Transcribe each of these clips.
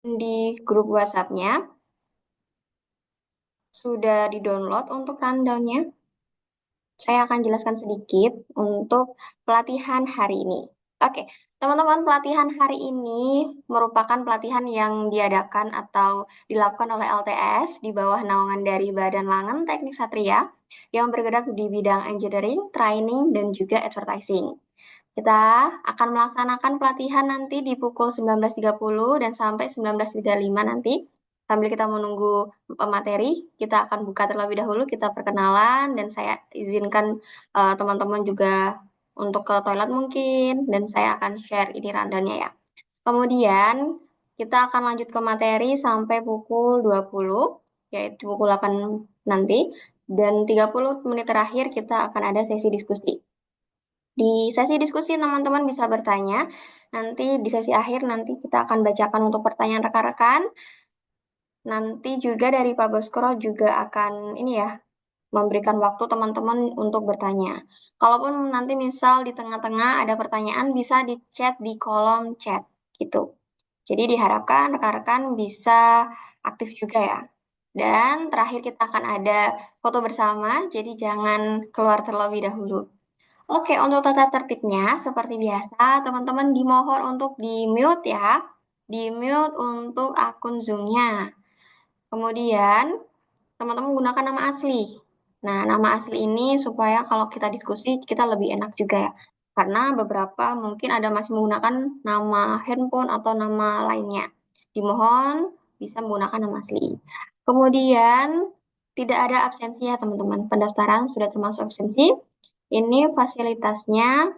di grup WhatsApp-nya. Sudah di-download untuk rundown-nya. Saya akan jelaskan sedikit untuk pelatihan hari ini. Oke, teman-teman, pelatihan hari ini merupakan pelatihan yang diadakan atau dilakukan oleh LTS di bawah naungan dari Badan Langen Teknik Satria yang bergerak di bidang engineering, training, dan juga advertising. Kita akan melaksanakan pelatihan nanti di pukul 19.30 dan sampai 19.35 nanti. Sambil kita menunggu materi, kita akan buka terlebih dahulu, kita perkenalan, dan saya izinkan teman-teman juga untuk ke toilet mungkin, dan saya akan share ini rundown-nya ya. Kemudian, kita akan lanjut ke materi sampai pukul 20, yaitu pukul 8 nanti, dan 30 menit terakhir kita akan ada sesi diskusi. Di sesi diskusi teman-teman bisa bertanya. Nanti di sesi akhir nanti kita akan bacakan untuk pertanyaan rekan-rekan. Nanti juga dari Pak Baskoro juga akan ini ya, memberikan waktu teman-teman untuk bertanya. Kalaupun nanti misal di tengah-tengah ada pertanyaan bisa di chat di kolom chat gitu. Jadi diharapkan rekan-rekan bisa aktif juga ya. Dan terakhir kita akan ada foto bersama, jadi jangan keluar terlebih dahulu. Oke, untuk tata tertibnya seperti biasa, teman-teman dimohon untuk di-mute ya. Di-mute untuk akun Zoom-nya. Kemudian, teman-teman gunakan nama asli. Nah, nama asli ini supaya kalau kita diskusi, kita lebih enak juga ya. Karena beberapa mungkin ada masih menggunakan nama handphone atau nama lainnya. Dimohon bisa menggunakan nama asli. Kemudian, tidak ada absensi ya teman-teman. Pendaftaran sudah termasuk absensi. Ini fasilitasnya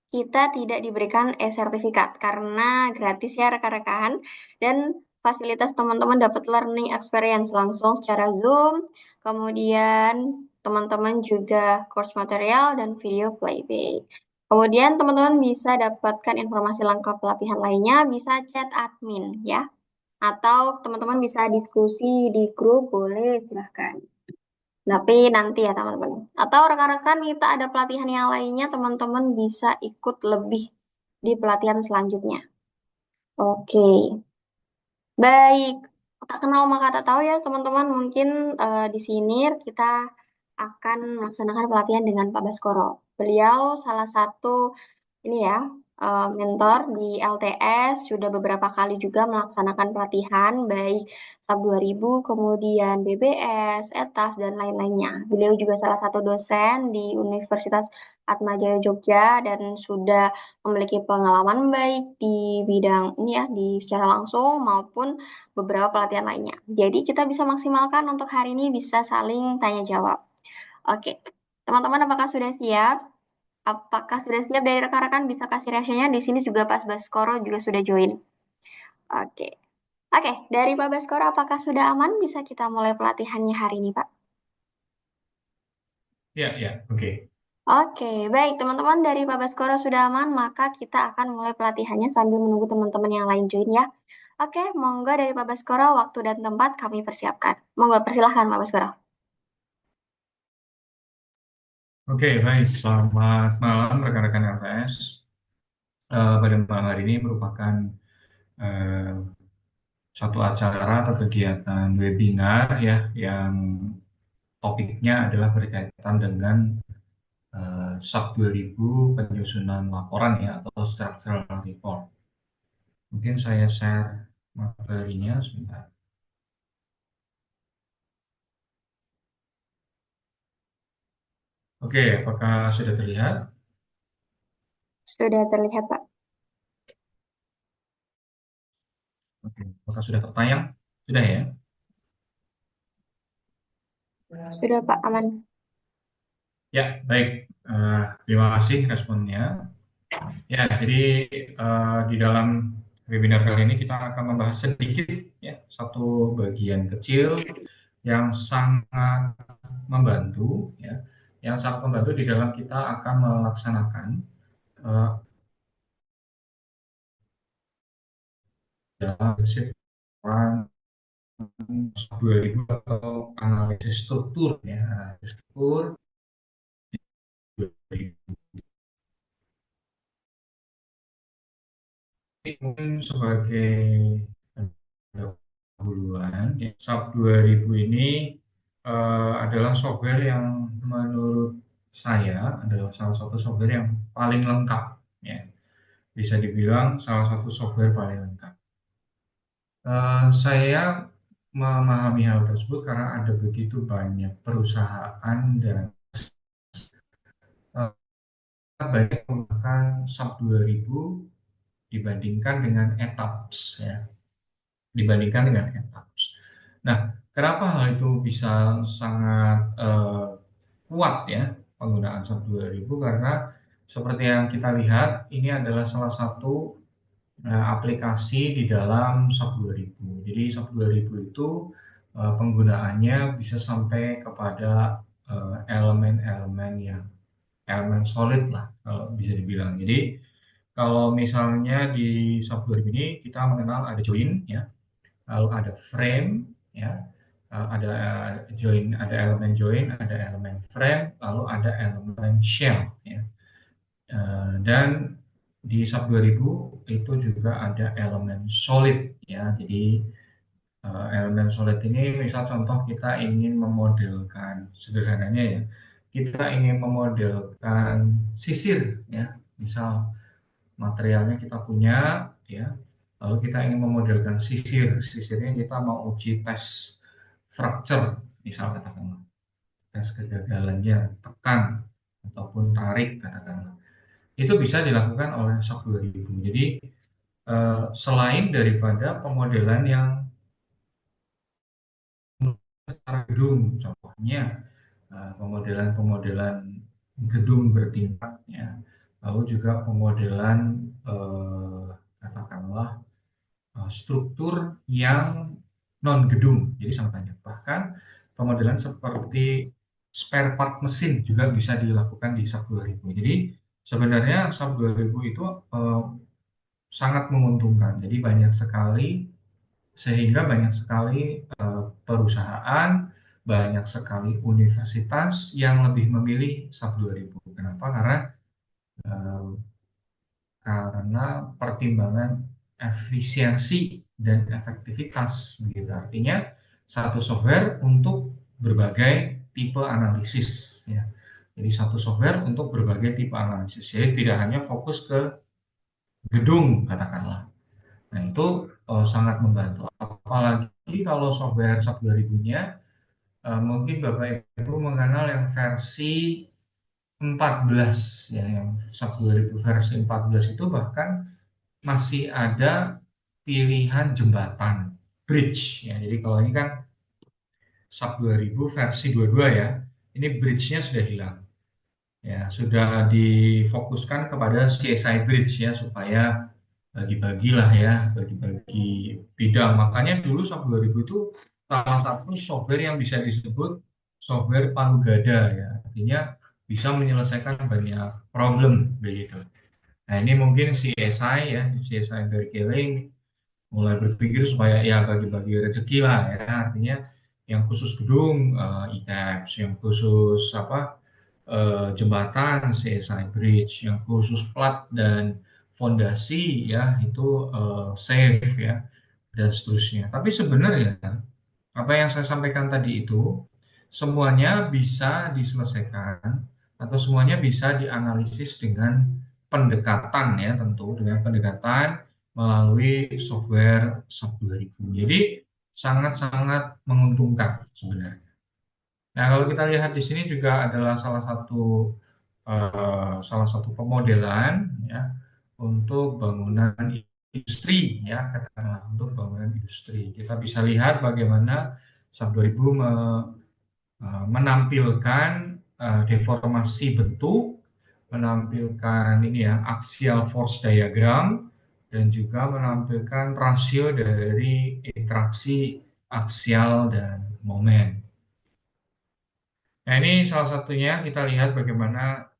kita tidak diberikan e-sertifikat karena gratis ya rekan-rekan dan fasilitas teman-teman dapat learning experience langsung secara Zoom, kemudian teman-teman juga course material dan video playback. Kemudian teman-teman bisa dapatkan informasi lengkap pelatihan lainnya, bisa chat admin ya, atau teman-teman bisa diskusi di grup, boleh silahkan. Tapi nanti ya teman-teman. Atau rekan-rekan kita ada pelatihan yang lainnya, teman-teman bisa ikut lebih di pelatihan selanjutnya. Oke, baik. Tak kenal maka tak tahu ya teman-teman. Mungkin di sini kita akan melaksanakan pelatihan dengan Pak Baskoro. Beliau salah satu ini ya, mentor di LTS, sudah beberapa kali juga melaksanakan pelatihan, baik SAP 2000, kemudian BBS, ETAF, dan lain-lainnya. Beliau juga salah satu dosen di Universitas Atmajaya Jogja dan sudah memiliki pengalaman baik di bidang ini ya, di secara langsung maupun beberapa pelatihan lainnya. Jadi kita bisa maksimalkan untuk hari ini bisa saling tanya jawab. Oke, teman-teman apakah sudah siap? Apakah sudah siap dari rekan-rekan bisa kasih reaksinya? Di sini juga Pak Baskoro juga sudah join. Oke. Oke, dari Pak Baskoro apakah sudah aman? Bisa kita mulai pelatihannya hari ini, Pak? Ya, ya, oke. Oke, baik teman-teman dari Pak Baskoro sudah aman, maka kita akan mulai pelatihannya sambil menunggu teman-teman yang lain join ya. Oke, monggo dari Pak Baskoro, waktu dan tempat kami persiapkan. Monggo, persilahkan Pak Baskoro. Oke, baik. Selamat malam rekan-rekan LPS. Pada malam hari ini merupakan eh, satu acara atau kegiatan webinar ya yang topiknya adalah berkaitan dengan SAP 2000 penyusunan laporan ya atau structural report. Mungkin saya share materinya sebentar. Oke, apakah sudah terlihat? Sudah terlihat, Pak. Oke, apakah sudah tertayang? Sudah ya? Sudah, Pak, aman. Ya, baik. Terima kasih responnya. Ya, jadi di dalam webinar kali ini kita akan membahas sedikit ya satu bagian kecil yang sangat membantu ya, yang sangat membantu di dalam kita akan melaksanakan uh, dalam prinsip orang 2000 atau analisis struktur ya, analisis struktur 2000. Mungkin sebagai SAP 2000 ini adalah software yang menurut saya adalah salah satu software yang paling lengkap, ya. Bisa dibilang salah satu software paling lengkap. Saya memahami hal tersebut karena ada begitu banyak perusahaan dan banyak menggunakan SAP 2000 dibandingkan dengan ETAPS, ya. Dibandingkan dengan ETAPS. Nah, kenapa hal itu bisa sangat kuat, ya, penggunaan SAP 2000? Karena seperti yang kita lihat, ini adalah salah satu aplikasi di dalam SAP 2000. Jadi SAP 2000 itu penggunaannya bisa sampai kepada elemen-elemen yang elemen solid lah kalau bisa dibilang. Jadi kalau misalnya di SAP 2000 ini kita mengenal ada join, ya, lalu ada frame, ya, ada join, ada elemen join, ada elemen frame, lalu ada elemen shell, ya. Dan di SAP 2000 itu juga ada elemen solid, ya. Jadi elemen solid ini misal contoh kita ingin memodelkan sederhananya, ya, kita ingin memodelkan sisir, ya. Misal materialnya kita punya, ya, lalu kita ingin memodelkan sisirnya kita mau uji tes fracture, misal katakanlah tes kegagalannya tekan ataupun tarik katakanlah, itu bisa dilakukan oleh SOC 2000. Jadi selain daripada pemodelan yang secara gedung, contohnya pemodelan-pemodelan gedung bertingkat, ya, lalu juga pemodelan katakanlah struktur yang non gedung, jadi sangat banyak. Bahkan pemodelan seperti spare part mesin juga bisa dilakukan di SAP 2000. Jadi sebenarnya SAP 2000 itu sangat menguntungkan. Jadi banyak sekali, sehingga banyak sekali perusahaan, banyak sekali universitas yang lebih memilih SAP 2000. Kenapa? Eh, karena pertimbangan efisiensi dan efektivitas, begitu. Artinya satu software untuk berbagai tipe analisis, ya. Jadi satu software untuk berbagai tipe analisis. Jadi tidak hanya fokus ke gedung katakanlah. Nah, itu sangat membantu. Apalagi kalau software SAP 2000-nya mungkin Bapak Ibu mengenal yang versi 14, ya, yang SAP 2000 versi 14 itu bahkan masih ada pilihan jembatan bridge, ya. Jadi kalau ini kan SAP 2000 versi 22, ya. Ini bridge-nya sudah hilang. Ya, sudah difokuskan kepada CSI Bridge, ya, supaya bagi-bagilah, ya, bagi-bagi bidang. Makanya dulu SAP 2000 itu salah satu software yang bisa disebut software palu gada, ya. Artinya bisa menyelesaikan banyak problem begitu. Nah, ini mungkin CSI, ya, CSI Berkeley mulai berpikir supaya ya bagi-bagi rezeki lah, ya. Artinya yang khusus gedung ITAPS, yang khusus apa jembatan CSI Bridge, yang khusus plat dan fondasi, ya, itu SAFE, ya, dan seterusnya. Tapi sebenarnya apa yang saya sampaikan tadi itu semuanya bisa diselesaikan atau semuanya bisa dianalisis dengan pendekatan, ya, tentu dengan pendekatan melalui software SAP 2000. Jadi sangat-sangat menguntungkan sebenarnya. Nah, kalau kita lihat di sini juga adalah salah satu pemodelan, ya, untuk bangunan industri, ya, katakanlah untuk bangunan industri. Kita bisa lihat bagaimana SAP 2000 menampilkan deformasi bentuk, menampilkan ini, ya, axial force diagram, dan juga menampilkan rasio dari interaksi aksial dan momen. Nah, ini salah satunya kita lihat bagaimana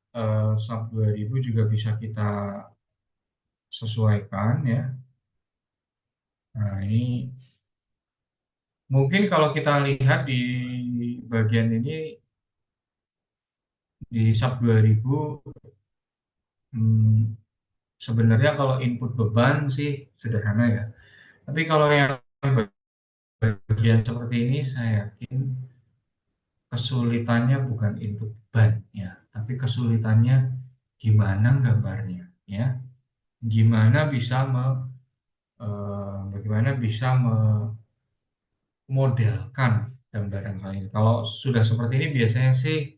SAP 2000 juga bisa kita sesuaikan, ya. Nah, ini mungkin kalau kita lihat di bagian ini di SAP 2000, sebenarnya kalau input beban sih sederhana, ya. Tapi kalau yang bagian seperti ini saya yakin kesulitannya bukan input ban ya, tapi kesulitannya gimana gambarnya ya, gimana bisa bagaimana bisa memodelkan gambaran hal ini. Kalau sudah seperti ini biasanya sih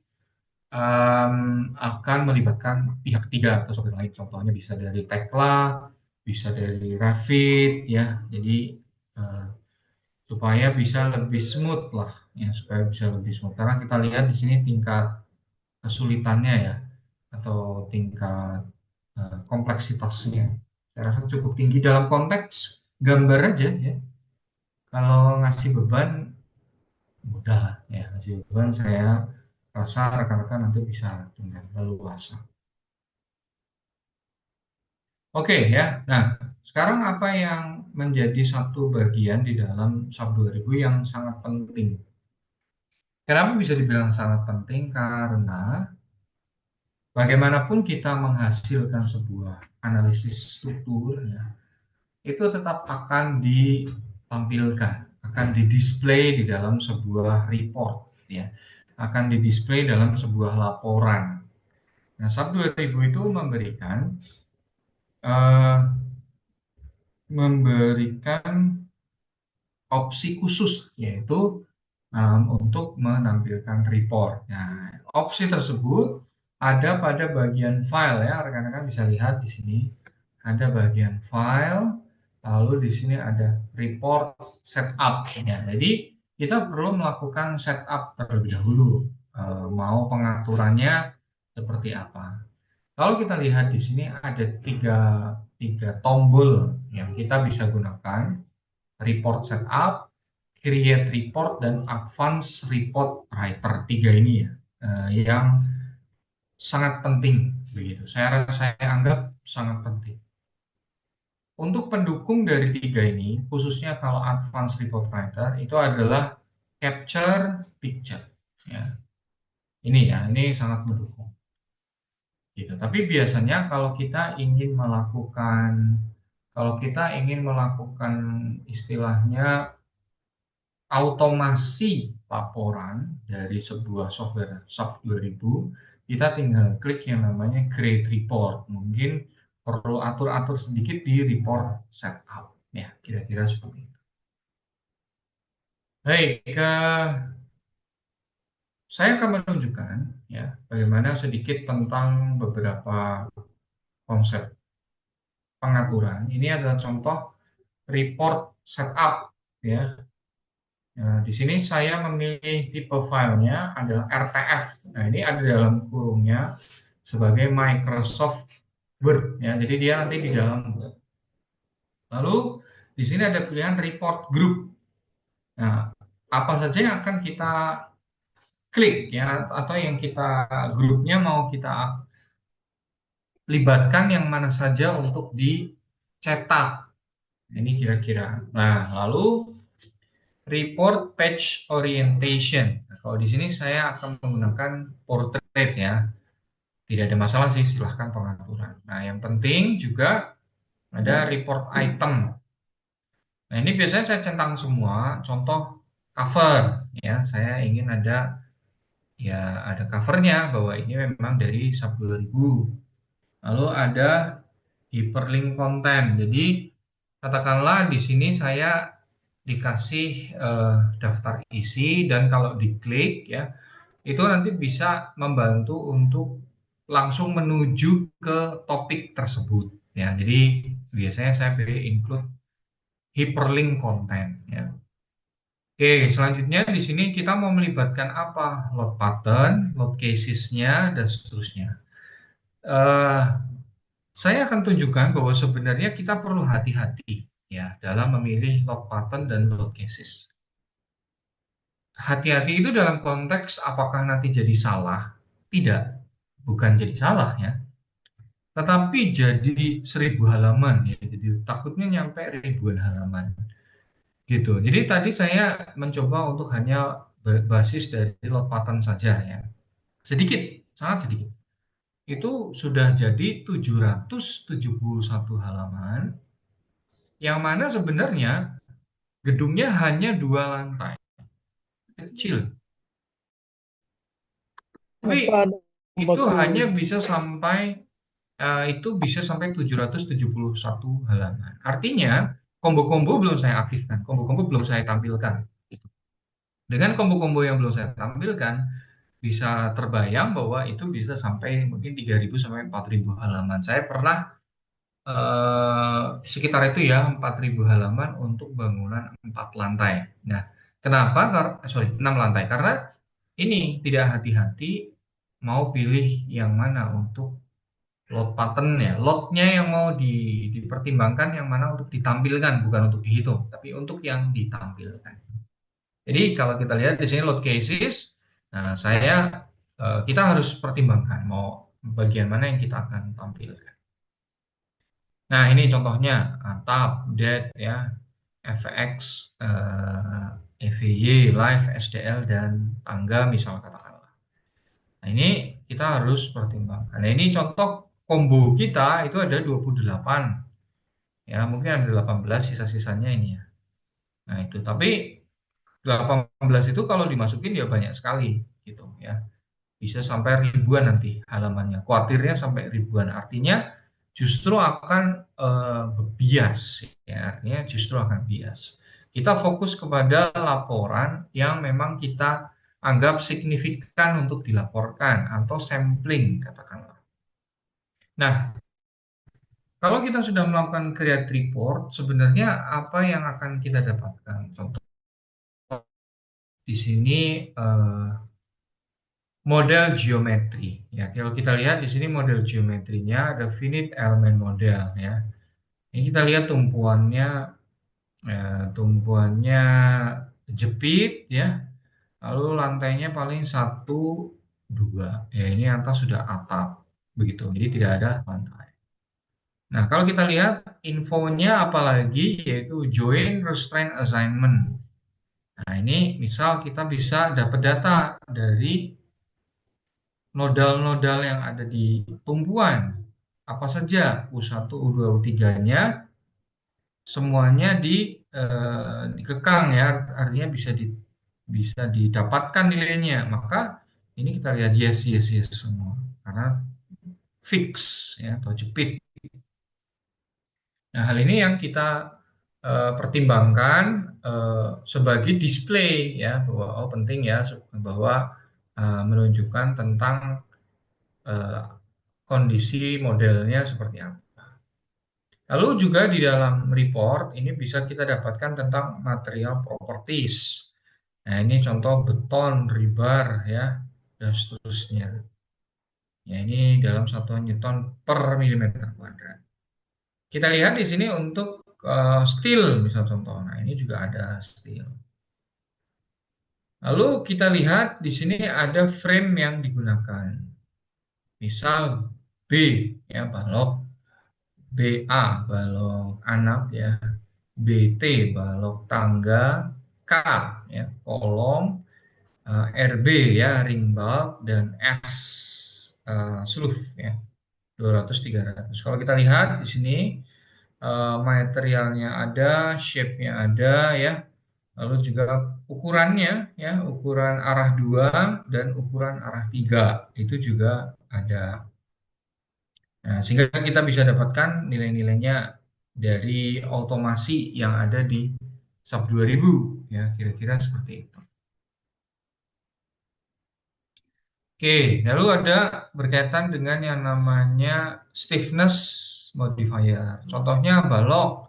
akan melibatkan pihak ketiga atau software lain. Contohnya bisa dari Tekla, bisa dari Revit ya. Jadi eh, supaya bisa lebih smooth lah ya, supaya bisa lebih smooth. Karena kita lihat di sini tingkat kesulitannya ya, atau tingkat kompleksitasnya. Saya rasa cukup tinggi dalam konteks gambar aja ya. Kalau ngasih beban mudah lah ya, ngasih beban saya rasa rekan-rekan nanti bisa dengan leluasa. Oke ya. Nah, sekarang apa yang menjadi satu bagian di dalam SAP 2000 yang sangat penting? Kenapa bisa dibilang sangat penting? Karena bagaimanapun kita menghasilkan sebuah analisis struktur, ya, itu tetap akan ditampilkan, akan didisplay di dalam sebuah report, ya, akan didisplay dalam sebuah laporan. Nah, SAP 2000 itu eh, memberikan opsi khusus, yaitu untuk menampilkan report. Nah, opsi tersebut ada pada bagian file ya, rekan-rekan bisa lihat di sini ada bagian file, lalu di sini ada report setup. Ya, jadi kita perlu melakukan setup terlebih dahulu, mau pengaturannya seperti apa. Kalau kita lihat di sini ada tiga tombol yang kita bisa gunakan: report setup, create report, dan advance report writer. Tiga ini ya, yang sangat penting begitu. Saya anggap sangat penting. Untuk pendukung dari tiga ini, khususnya kalau advance report writer itu adalah capture picture. Ya, ini sangat mendukung. Gitu. Tapi biasanya kalau kita ingin melakukan istilahnya automasi laporan dari sebuah software SAP 2000, kita tinggal klik yang namanya create report. Mungkin perlu atur-atur sedikit di report setup. Ya, kira-kira seperti itu. Baik, saya akan menunjukkan ya bagaimana sedikit tentang beberapa konsep pengaturan. Ini adalah contoh report setup ya. Nah, di sini saya memilih tipe filenya adalah RTF. Nah, ini ada dalam kurungnya sebagai Microsoft Word ya. Jadi dia nanti di dalam Word. Lalu di sini ada pilihan report group. Nah, apa saja yang akan kita klik ya, atau yang kita grupnya mau kita libatkan yang mana saja untuk dicetak. Ini kira-kira. Nah, lalu report page orientation. Nah, kalau di sini saya akan menggunakan portrait ya. Tidak ada masalah sih, silahkan pengaturan. Nah, yang penting juga ada report item. Nah, ini biasanya saya centang semua. Contoh cover ya. Saya ingin ada covernya bahwa ini memang dari SAP 2000. Lalu ada hyperlink content. Jadi katakanlah di sini saya dikasih daftar isi, dan kalau diklik ya itu nanti bisa membantu untuk langsung menuju ke topik tersebut ya. Jadi biasanya saya pilih include hyperlink content ya. Oke, selanjutnya di sini kita mau melibatkan apa? Load pattern, load casesnya, dan seterusnya. Eh, saya akan tunjukkan bahwa sebenarnya kita perlu hati-hati ya dalam memilih load pattern dan load cases. Hati-hati itu dalam konteks apakah nanti jadi salah? Tidak, bukan jadi salah ya, tetapi jadi 1.000 halaman ya. Jadi takutnya nyampe ribuan halaman gitu. Jadi tadi saya mencoba untuk hanya berbasis dari load pattern saja ya. Sedikit, sangat sedikit. Itu sudah jadi 771 halaman, yang mana sebenarnya gedungnya hanya 2 lantai, kecil. Tapi Apa ada itu bangunan? hanya bisa sampai itu bisa sampai 771 halaman. Artinya, combo-combo belum saya aktifkan, combo-combo belum saya tampilkan. Gitu. Dengan combo-combo yang belum saya tampilkan, bisa terbayang bahwa itu bisa sampai mungkin 3.000 sampai 4.000 halaman. Saya pernah sekitar itu ya, 4.000 halaman untuk bangunan 4 lantai. Nah, kenapa? Sorry, 6 lantai. Karena ini tidak hati-hati mau pilih yang mana untuk load pattern ya. Loadnya yang mau dipertimbangkan yang mana untuk ditampilkan, bukan untuk dihitung, tapi untuk yang ditampilkan. Jadi kalau kita lihat di sini load cases, nah kita harus pertimbangkan mau bagian mana yang kita akan tampilkan. Nah, ini contohnya tab, det ya, FX, EVY, live, SDL dan tangga misal katakanlah. Nah, ini kita harus pertimbangkan. Nah, ini contoh combo kita itu ada 28. Ya, mungkin ada 18 sisa-sisanya ini ya. Nah, itu tapi 18 itu kalau dimasukin ya banyak sekali gitu ya. Bisa sampai ribuan nanti halamannya. Kuatirnya sampai ribuan. Artinya justru akan bias ya. Artinya justru akan bias. Kita fokus kepada laporan yang memang kita anggap signifikan untuk dilaporkan atau sampling katakanlah. Nah, kalau kita sudah melakukan create report, sebenarnya apa yang akan kita dapatkan? Contoh di sini model geometri. Ya, kalau kita lihat di sini model geometrinya ada finite element model ya. Ini kita lihat tumpuannya jepit ya. Lalu lantainya paling satu, dua. Ya, ini atas sudah atap begitu. Jadi tidak ada lantai. Nah, kalau kita lihat infonya apalagi yaitu join restraint assignment. Nah, ini misal kita bisa dapat data dari nodal-nodal yang ada di tumpuan. Apa saja U1, U2, U3-nya semuanya dikekang ya, artinya bisa didapatkan nilainya. Maka ini kita lihat yes yes yes semua karena fix ya atau jepit. Nah, hal ini yang kita pertimbangkan sebagai display ya bahwa penting ya bahwa menunjukkan tentang eh, kondisi modelnya seperti apa. Lalu juga di dalam report ini bisa kita dapatkan tentang material properties. Nah, ini contoh beton, rebar ya dan seterusnya. Ya, ini dalam satuan Newton per milimeter kuadrat. Kita lihat di sini untuk steel misal contoh. Nah, ini juga ada steel. Lalu kita lihat di sini ada frame yang digunakan. Misal B ya balok, BA balok anak ya, BT balok tangga, K ya kolom, RB ya ring bulk dan S sleeve ya 200 300. Kalau kita lihat di sini materialnya ada, shape-nya ada ya. Lalu juga ukurannya ya, ukuran arah 2 dan ukuran arah 3 itu juga ada. Nah, sehingga kita bisa dapatkan nilai-nilainya dari otomasi yang ada di SAP 2000 ya, kira-kira seperti itu. Oke, lalu ada berkaitan dengan yang namanya stiffness modifier. Contohnya balok.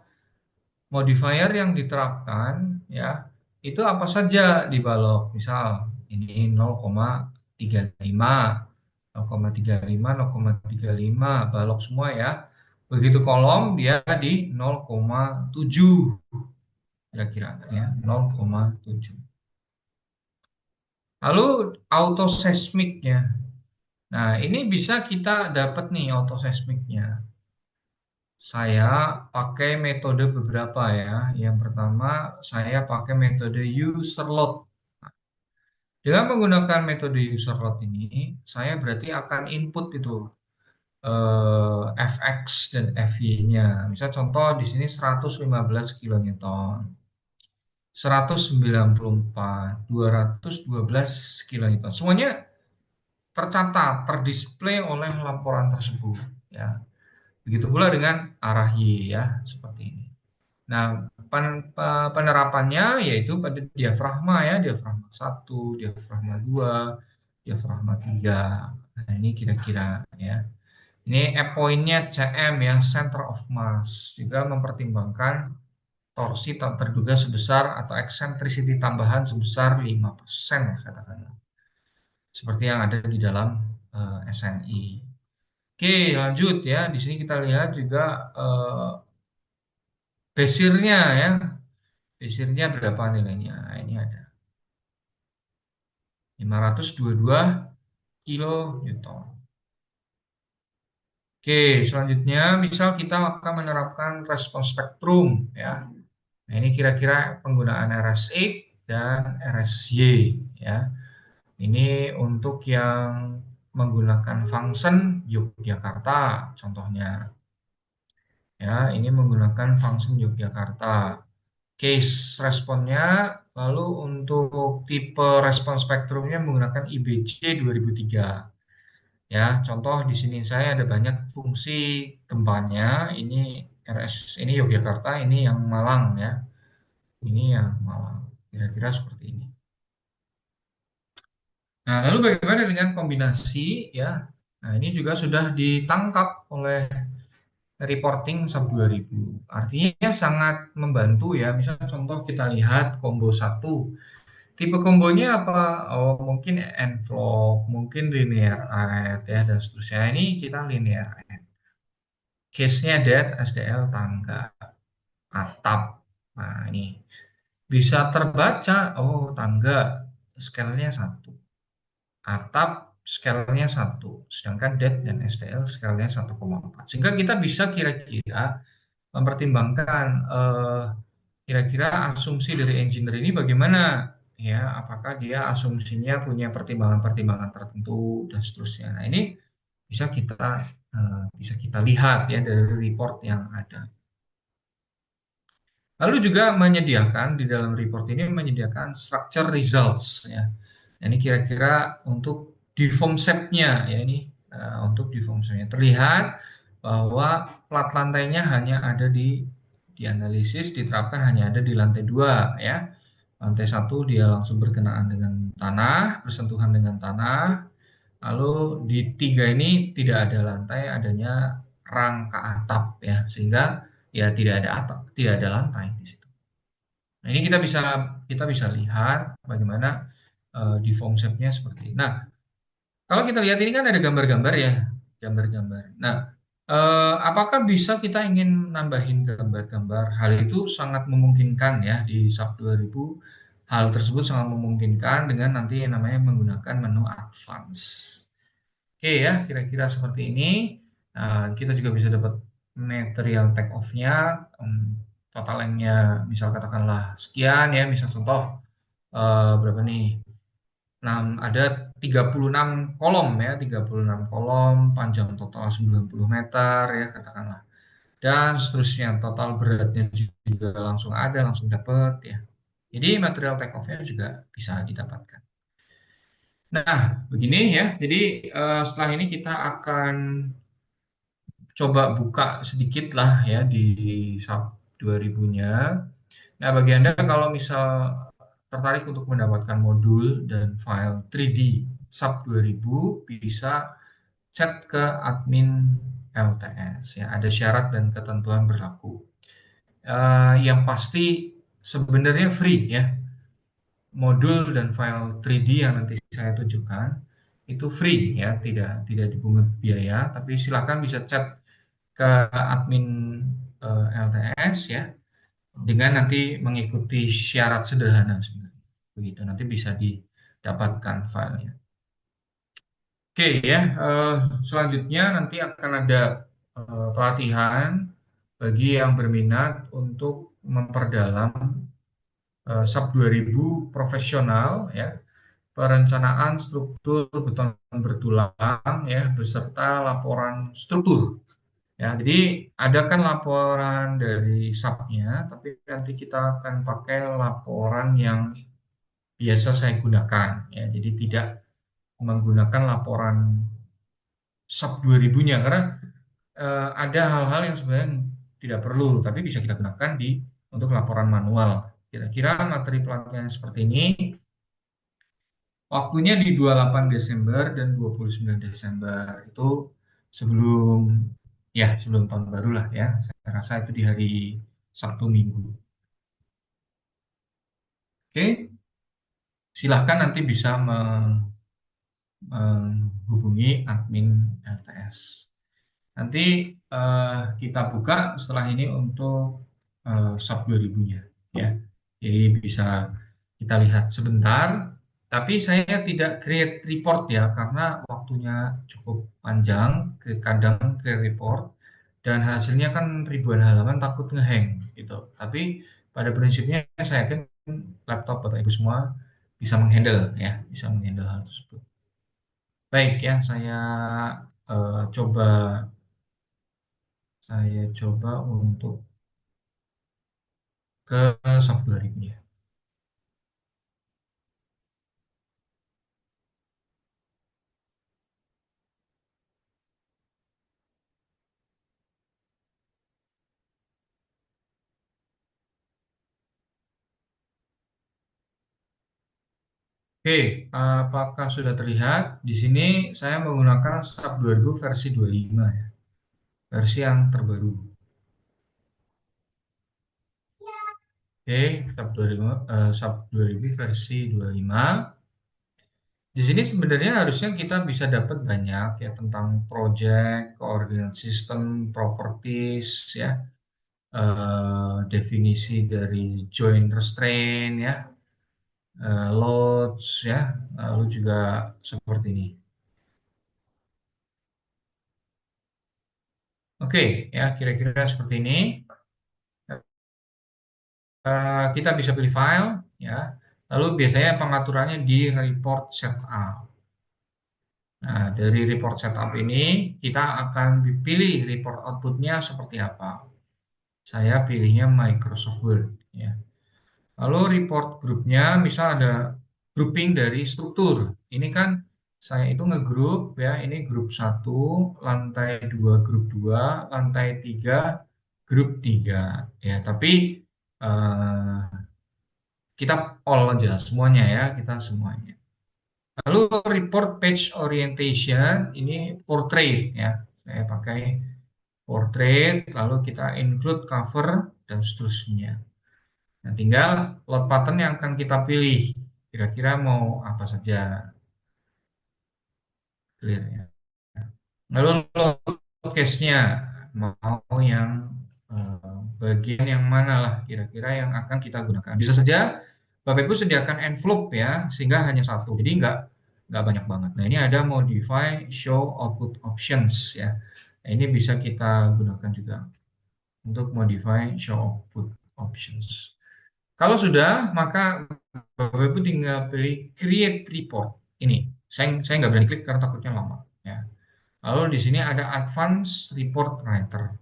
Modifier yang diterapkan ya, itu apa saja di balok. Misal ini 0,35, 0,35, 0,35 balok semua ya. Begitu kolom dia di 0,7 kira-kira ya, 0,7. Lalu autoseismiknya. Nah, ini bisa kita dapat nih autoseismiknya. Saya pakai metode beberapa ya. Yang pertama, saya pakai metode user load. Dengan menggunakan metode user load ini, saya berarti akan input itu Fx dan Fy-nya. Misal contoh di sini 115 kN. 194, 212 kilonewton. Semuanya tercatat, terdisplay oleh laporan tersebut, ya. Begitu pula dengan arah Y, ya, seperti ini. Nah, penerapannya yaitu pada diafragma, ya, diafragma satu, diafragma 2, diafragma 3. Nah, ini kira-kira, ya. Ini apointnya CM, ya, center of mass, juga mempertimbangkan torsi tak terduga sebesar atau eccentricity tambahan sebesar 5%, katakanlah. Seperti yang ada di dalam SNI. Oke, lanjut, ya. Di sini kita lihat juga besirnya, ya. Besirnya berapa nilainya? Nah, ini ada 522 kilo Newton. Oke, selanjutnya misal kita akan menerapkan respons spektrum, ya. Nah, ini kira-kira penggunaan RS8 dan RSY, ya. Ini untuk yang menggunakan function Yogyakarta contohnya. Ya, ini menggunakan function Yogyakarta. Case responnya, lalu untuk tipe respon spektrumnya menggunakan IBC 2003. Ya, contoh di sini saya ada banyak fungsi gempanya. Ini ini Yogyakarta, ini yang Malang, ya. Ini yang Malang. Kira-kira seperti ini. Nah, lalu bagaimana dengan kombinasi, ya? Nah, ini juga sudah ditangkap oleh reporting SAP 2000. Artinya sangat membantu, ya. Misal contoh kita lihat combo satu. Tipe kombonya apa? Oh, mungkin envelope, mungkin linear add, ya, dan seterusnya. Ini kita linear add. Case-nya dead, SDL tangga, atap. Nah, ini bisa terbaca, oh, tangga, scale-nya 1. Atap scale-nya 1, sedangkan dead dan STL scale-nya 1,4. Sehingga kita bisa kira-kira mempertimbangkan kira-kira asumsi dari engineer ini bagaimana, ya, apakah dia asumsinya punya pertimbangan-pertimbangan tertentu dan seterusnya. Nah, ini bisa kita lihat, ya, dari report yang ada. Lalu juga menyediakan di dalam report ini menyediakan structure results, ya. Ini kira-kira untuk deform shape-nya, ya, ini untuk deform shape-nya terlihat bahwa plat lantainya hanya ada di analisis diterapkan hanya ada di lantai 2, ya. Lantai 1 dia langsung berkenaan dengan tanah, bersentuhan dengan tanah. Lalu di 3 ini tidak ada lantai, adanya rangka atap, ya, sehingga ya tidak ada atap, tidak ada lantai di situ. Nah, ini kita bisa lihat bagaimana deform shape-nya seperti ini. Nah, kalau kita lihat ini kan ada gambar-gambar, ya, gambar-gambar. Nah, apakah bisa kita ingin nambahin gambar-gambar? Hal itu sangat memungkinkan, ya, di SAP 2000. Hal tersebut sangat memungkinkan dengan nanti yang namanya menggunakan menu advance. Oke, ya, kira-kira seperti ini. Kita juga bisa dapat material take off-nya, total length-nya misal katakanlah sekian, ya, misal contoh berapa nih? Ada 36 kolom, ya, 36 kolom, panjang total 90 meter, ya, katakanlah. Dan seterusnya, total beratnya juga langsung ada, langsung dapat, ya. Jadi material take off-nya juga bisa didapatkan. Nah, begini, ya. Jadi setelah ini kita akan coba buka sedikit lah, ya, di SAP 2000-nya. Nah, bagi Anda kalau misal tertarik untuk mendapatkan modul dan file 3D SAP 2000, bisa chat ke admin LTS, ya. Ada syarat dan ketentuan berlaku. Yang pasti sebenarnya free, ya. Modul dan file 3D yang nanti saya tunjukkan itu free, ya, tidak dipungut biaya, tapi silakan bisa chat ke admin LTS, ya, dengan nanti mengikuti syarat sederhana sebenarnya. Begitu nanti bisa didapatkan filenya. Oke, ya, selanjutnya nanti akan ada pelatihan bagi yang berminat untuk memperdalam SAP 2000 profesional, ya, perencanaan struktur beton bertulang, ya, beserta laporan struktur. Ya, jadi ada kan laporan dari SAP-nya, tapi nanti kita akan pakai laporan yang biasa saya gunakan. Ya, jadi tidak menggunakan laporan SAP 2000-nya karena ada hal-hal yang sebenarnya tidak perlu, tapi bisa kita gunakan untuk laporan manual. Kira-kira materi pelatihan seperti ini, waktunya di 28 Desember dan 29 Desember. Itu sebelum sebelum tahun baru lah ya. Saya rasa itu di hari Sabtu Minggu. Oke, silahkan nanti bisa menghubungi admin LTS. Nanti kita buka setelah ini untuk sub 2000-nya ya. Jadi bisa kita lihat sebentar, tapi saya tidak create report ya karena waktunya cukup panjang, kadang create report dan hasilnya kan ribuan halaman takut ngehang gitu. Tapi pada prinsipnya saya yakin laptop Bapak Ibu semua bisa menghandle ya, bisa menghandle hal tersebut. Baik ya, eh, coba saya coba untuk ke Sabtu hari ini ya. Oke, apakah sudah terlihat? Di sini saya menggunakan SAP 2000 versi 25 ya, versi yang terbaru. Oke, SAP 2000, SAP 2000 versi 25. Di sini sebenarnya harusnya kita bisa dapat banyak ya tentang project, coordinate system, properties ya, definisi dari joint restraint ya, loads ya, lalu juga seperti ini. Oke, ya kira-kira seperti ini. Kita bisa pilih file, ya. Lalu biasanya pengaturannya di report setup. Nah, dari report setup ini kita akan pilih report outputnya seperti apa. Saya pilihnya Microsoft Word, ya. Lalu report grupnya, misal ada grouping dari struktur. Ini kan saya itu ngegroup ya, ini grup satu, lantai 2 grup 2, lantai 3 grup 3 ya. Tapi eh, kita all aja semuanya ya, kita semuanya. Lalu report page orientation ini portrait ya. Saya pakai portrait, lalu kita include cover dan seterusnya. Nah, tinggal load pattern yang akan kita pilih. Kira-kira mau apa saja. Clear ya. Lalu load case-nya mau yang bagian yang mana lah kira-kira yang akan kita gunakan. Bisa saja Bapak Ibu sediakan envelope ya, sehingga hanya satu. Jadi nggak banyak banget. Nah, ini ada modify show output options ya. Nah, ini bisa kita gunakan juga untuk modify show output options. Kalau sudah, maka Bapak Ibu tinggal pilih create report. Ini, saya nggak berani klik karena takutnya lama. Ya. Lalu di sini ada advanced report writer.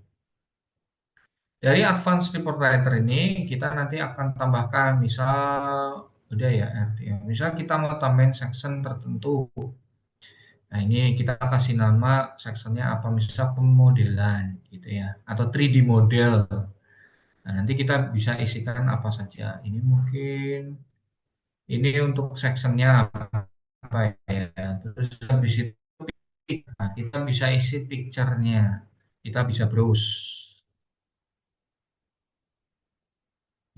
Dari advanced report writer ini, kita nanti akan tambahkan, misal, udah ya, RTM. Misal kita mau tambahin section tertentu. Nah, ini kita kasih nama sectionnya apa, misal pemodelan, gitu ya. Atau 3D model. Nah, nanti kita bisa isikan apa saja. Ini mungkin ini untuk sectionnya apa ya, terus habis itu nah, kita bisa isi picture-nya, kita bisa browse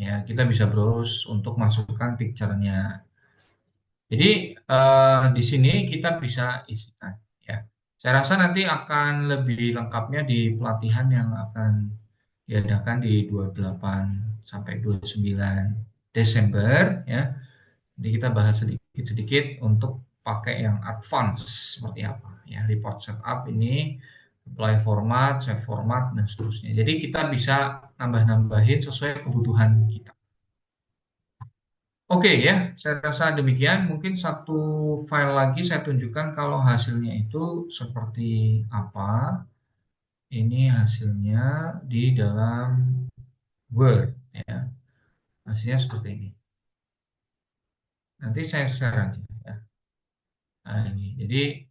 ya, kita bisa browse untuk masukkan picture-nya. Jadi di sini kita bisa isikan ya. Saya rasa nanti akan lebih lengkapnya di pelatihan yang akan diadakan di 28 sampai 29 Desember ya. Jadi kita bahas sedikit-sedikit untuk pakai yang advance seperti apa ya. Report setup ini, apply format, save format dan seterusnya. Jadi kita bisa nambah-nambahin sesuai kebutuhan kita. Oke ya, saya rasa demikian. Mungkin satu file lagi saya tunjukkan kalau hasilnya itu seperti apa. Ini hasilnya di dalam Word ya. Hasilnya seperti ini. Nanti saya share aja ya. Nah, ini. Jadi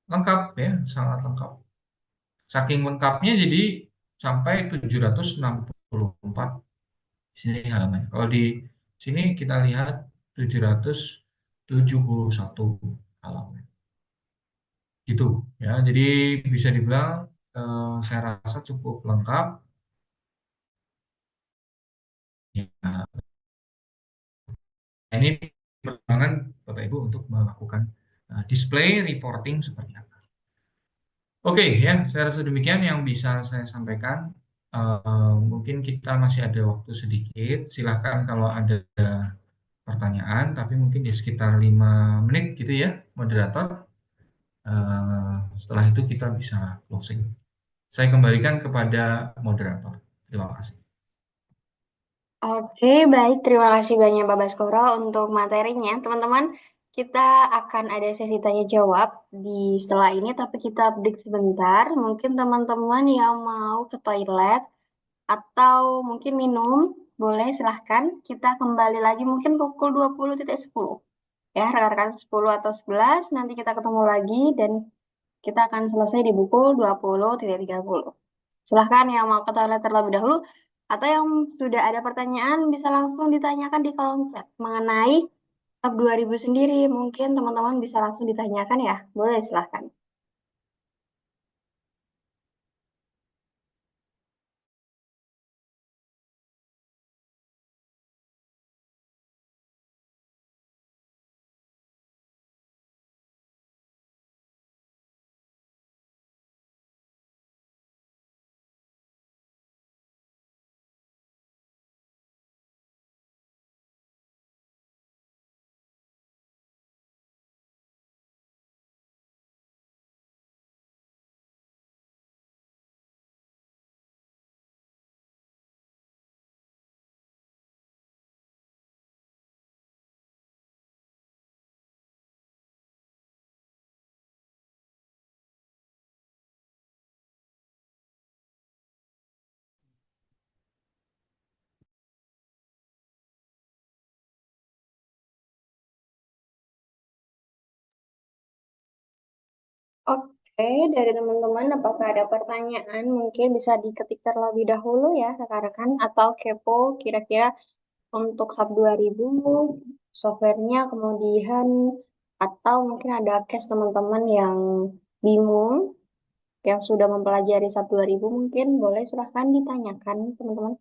lengkap ya, sangat lengkap. Saking lengkapnya jadi sampai 764 sini halamannya. Kalau di sini kita lihat 771 halaman. Gitu ya. Jadi bisa dibilang saya rasa cukup lengkap. Ya, ini perkembangan Bapak Ibu untuk melakukan display reporting seperti apa. Oke ya, saya rasa demikian yang bisa saya sampaikan. Mungkin kita masih ada waktu sedikit. Silahkan kalau ada pertanyaan, tapi mungkin di sekitar 5 menit gitu ya, moderator. Setelah itu kita bisa closing. Saya kembalikan kepada moderator. Terima kasih. Oke, baik. Terima kasih banyak Pak Baskoro untuk materinya. Teman-teman, kita akan ada sesi tanya jawab di setelah ini, tapi kita break sebentar. Mungkin teman-teman yang mau ke toilet atau mungkin minum, boleh silahkan. Kita kembali lagi mungkin pukul 20.10. Ya, rekan-rekan 10 atau 11, nanti kita ketemu lagi dan kita akan selesai di pukul 20.30. Silahkan yang mau ke toilet terlebih dahulu atau yang sudah ada pertanyaan bisa langsung ditanyakan di kolom chat mengenai tab 2000 sendiri. Mungkin teman-teman bisa langsung ditanyakan ya. Boleh silahkan. Oke, dari teman-teman apakah ada pertanyaan mungkin bisa diketik terlebih dahulu ya rekan-rekan atau kepo kira-kira untuk SAP 2000 softwarenya kemudian atau mungkin ada case teman-teman yang bingung yang sudah mempelajari SAP 2000 mungkin boleh silahkan ditanyakan teman-teman.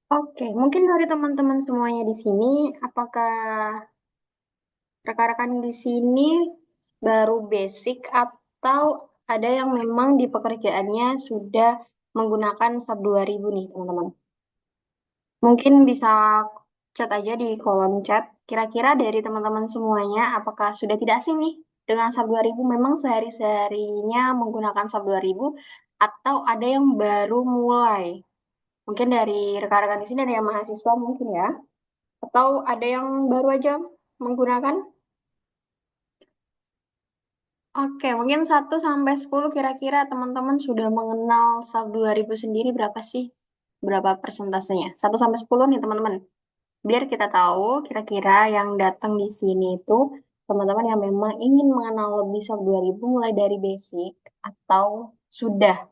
Oke, mungkin dari teman-teman semuanya di sini, apakah rekan-rekan di sini baru basic atau ada yang memang di pekerjaannya sudah menggunakan SAP 2000 nih, teman-teman? Mungkin bisa chat aja di kolom chat. Kira-kira dari teman-teman semuanya, apakah sudah tidak asing nih dengan SAP 2000? Memang sehari-seharinya menggunakan SAP 2000 atau ada yang baru mulai? Mungkin dari rekan-rekan di sini ada yang mahasiswa mungkin ya? Atau ada yang baru aja menggunakan? Oke, mungkin 1 sampai 10 kira-kira teman-teman sudah mengenal SAP 2000 sendiri berapa sih? Berapa persentasenya? 1 sampai 10 nih teman-teman. Biar kita tahu kira-kira yang datang di sini itu teman-teman yang memang ingin mengenal lebih SAP 2000 mulai dari basic atau sudah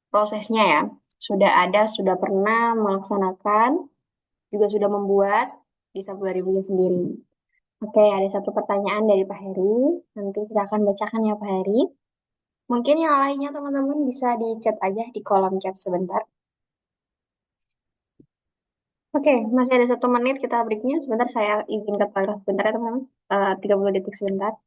prosesnya ya. Sudah ada, sudah pernah melaksanakan, juga sudah membuat di SAP 2000-nya sendiri. Oke, ada satu pertanyaan dari Pak Heri. Nanti kita akan bacakan ya Pak Heri. Mungkin yang lainnya teman-teman bisa di chat aja di kolom chat sebentar. Oke, masih ada 1 menit kita breaknya. Sebentar saya izin ke toilet sebentar ya teman-teman. 30 detik sebentar.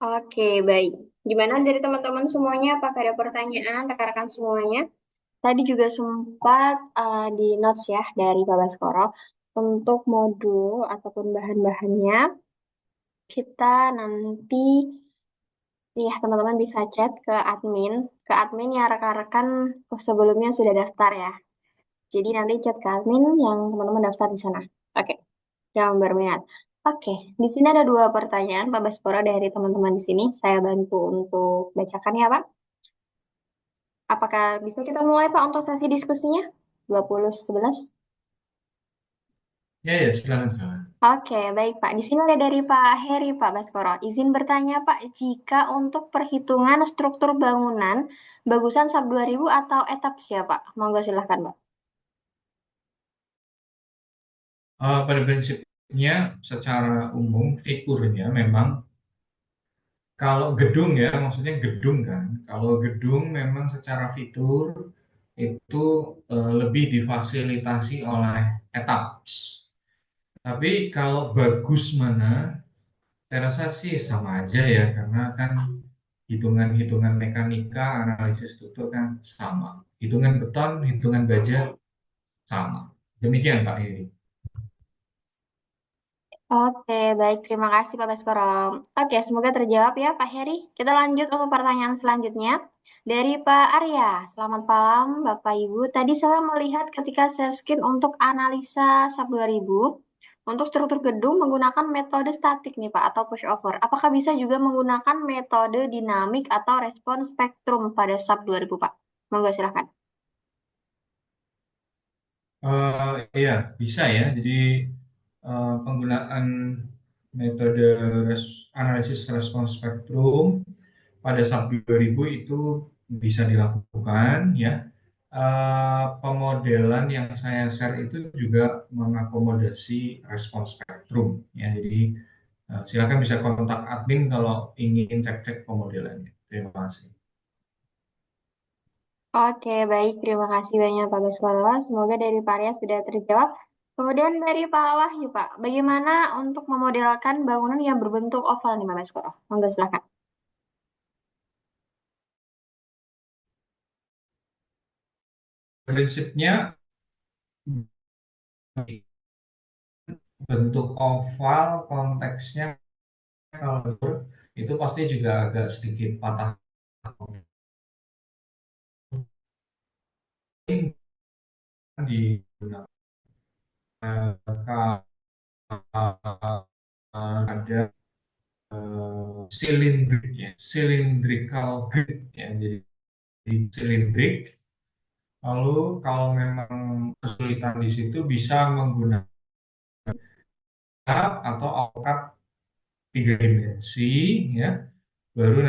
Oke, baik. Gimana dari teman-teman semuanya? Apakah ada pertanyaan rekan-rekan semuanya? Tadi juga sempat di notes ya dari Pak Baskoro untuk modul ataupun bahan-bahannya kita nanti ya teman-teman bisa chat ke admin yang rekan-rekan sebelumnya sudah daftar ya. Jadi nanti chat ke admin yang teman-teman daftar di sana. Oke, jangan berminat. Oke, di sini ada dua pertanyaan Pak Baskoro dari teman-teman di sini. Saya bantu untuk bacakan ya Pak. Apakah bisa kita mulai Pak untuk sesi diskusinya? 2011. Ya, ya, silakan, silakan. Oke, baik Pak. Di sini ada dari Pak Heri, Pak Baskoro. Izin bertanya Pak, jika untuk perhitungan struktur bangunan, bagusan SAP 2000 atau etap siapa? Monggo silahkan Pak. Pada prinsipnya, secara umum, fiturnya memang kalau gedung ya, maksudnya gedung kan. Kalau gedung memang secara fitur itu lebih difasilitasi oleh etaps. Tapi kalau bagus mana, saya rasa sih sama aja ya, karena kan hitungan-hitungan mekanika, analisis struktur kan sama. Hitungan beton, hitungan baja sama. Demikian Pak Heri. Oke, baik. Terima kasih Pak Baskoro. Oke, semoga terjawab ya Pak Heri. Kita lanjut untuk pertanyaan selanjutnya. Dari Pak Arya. Selamat malam Bapak Ibu. Tadi saya melihat ketika saya skin untuk analisa SAP 2000, untuk struktur gedung menggunakan metode statik nih Pak, atau pushover. Apakah bisa juga menggunakan metode dinamik atau respons spektrum pada SAP 2000 Pak? Monggo silahkan. Ya, bisa ya. Jadi penggunaan metode analisis respons spektrum pada SAP 2000 itu bisa dilakukan ya. Pemodelan yang saya share itu juga mengakomodasi respons spektrum ya. Jadi silakan bisa kontak admin kalau ingin cek-cek pemodelannya. Terima kasih. Oke, baik. Terima kasih banyak Pak Baskoro. Semoga dari Pak Arya sudah terjawab. Kemudian dari Pak Wahyu, Pak, bagaimana untuk memodelkan bangunan yang berbentuk oval nih Pak Baskoro? Monggo silakan. Prinsipnya bentuk oval konteksnya kalau itu pasti juga agak sedikit patah digunakan ada silindrik ya, cylindrical grid ya, jadi silindrik. Lalu kalau memang kesulitan di situ bisa menggunakan atau AutoCAD 3 dimensi ya, baru